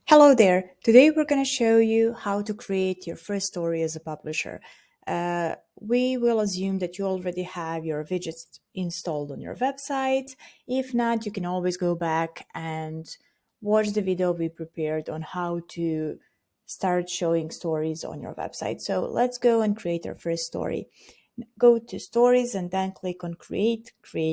Hello there. Today we're going to show you how to create your first story as a publisher. We will assume that you already have your widgets installed on your website. If not, you can always go back and watch the video we prepared on how to start showing stories on your website. So let's go and create our first story. Go to stories and then click on create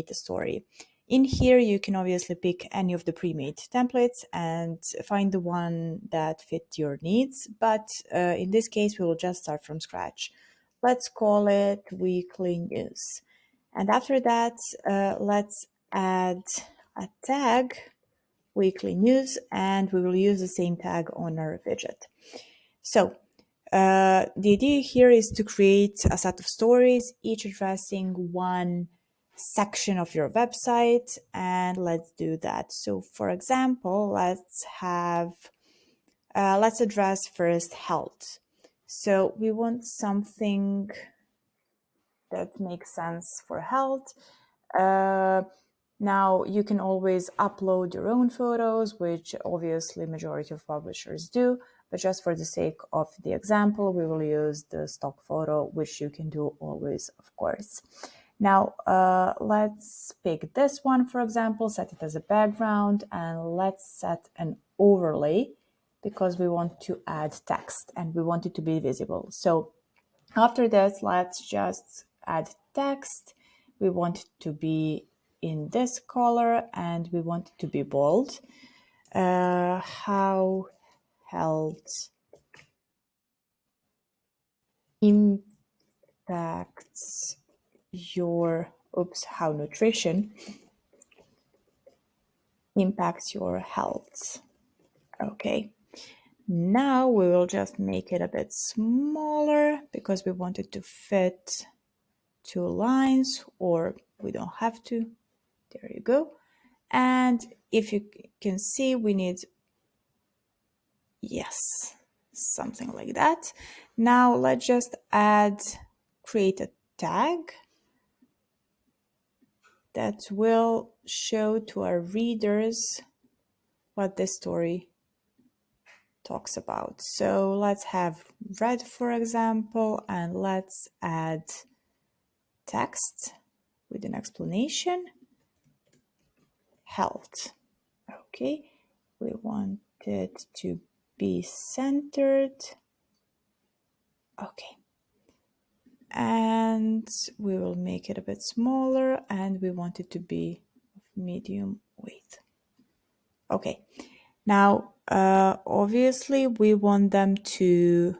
a story. In here, you can obviously pick any of the pre-made templates and find the one that fit your needs. But in this case, we will just start from scratch. Let's call it weekly news. And after that, let's add a tag, weekly news, and we will use the same tag on our widget. So the idea here is to create a set of stories, each addressing one section of your website, and let's do that. So for example, let's address first health. So we want something that makes sense for health. Now you can always upload your own photos, which obviously majority of publishers do, but just for the sake of the example, we will use the stock photo, which you can do always, of course. Now let's pick this one, for example, set it as a background, and let's set an overlay because we want to add text and we want it to be visible. So after this, let's just add text. We want it to be in this color and we want it to be bold. How health impacts how nutrition impacts your health. Okay. Now we will just make it a bit smaller because we want it to fit two lines, or we don't have to. There you go. And if you can see, we need, yes, something like that. Now let's just create a tag that will show to our readers what this story talks about. So let's have red, for example, and let's add text with an explanation. Health. Okay, we want it to be centered. Okay, and we will make it a bit smaller and we want it to be medium weight. Okay, now obviously we want them to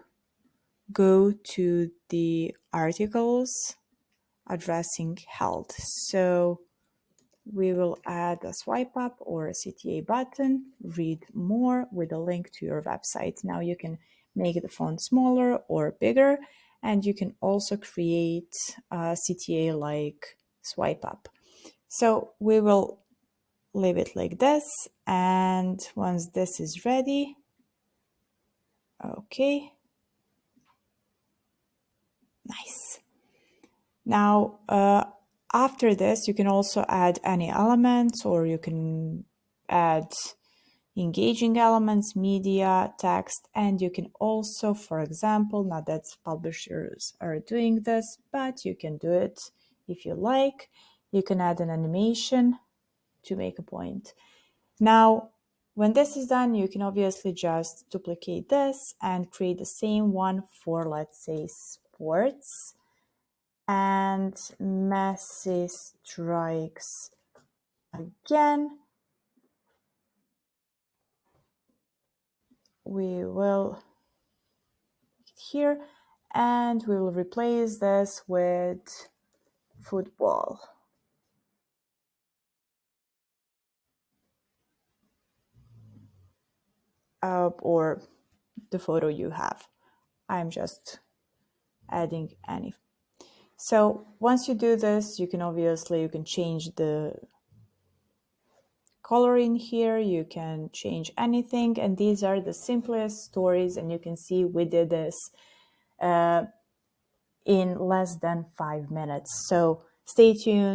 go to the articles addressing health. So we will add a swipe up or a CTA button, read more with a link to your website. Now you can make the font smaller or bigger, and you can also create a CTA like swipe up. So we will leave it like this, and once this is ready, okay, nice. Now, after this, you can also add any elements, or you can add engaging elements, media, text, and you can also, for example, not that publishers are doing this, but you can do it if you like. You can add an animation to make a point. Now, when this is done, you can obviously just duplicate this and create the same one for, let's say, sports. And Messi strikes again. We will here, and we will replace this with football. Or the photo you have. I'm just adding any. So once you do this, you can change the color in here, you can change anything, and these are the simplest stories, and you can see we did this in less than 5 minutes. So stay tuned.